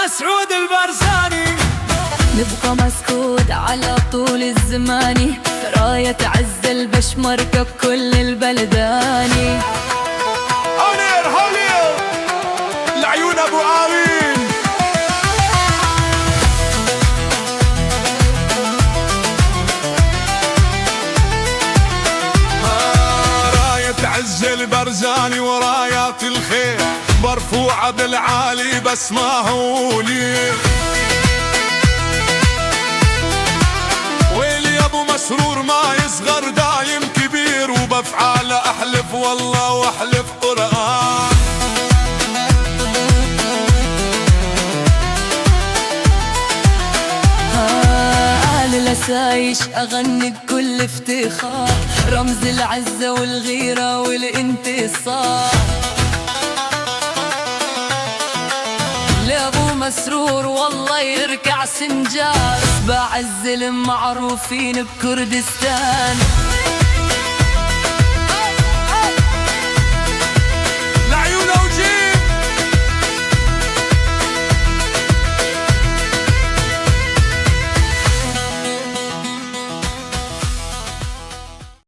مسعود البرزاني. نبقى مسكوت على طول الزماني، راية عز البشمركة بكل البلداني. هولير هولير لعيون ابو آوين. راية عز البرزاني ورايات الخير مرفوعة بالعالي بس ما هولي. ويلي ابو مسرور ما يصغر دايم كبير، وبفعاله احلف والله واحلف قرآن. آل لسايش اغني بكل افتخار، رمز العزة والغيرة والانتصار. لابو مسرور والله يركع سنجار، بعز المعروفين بكردستان.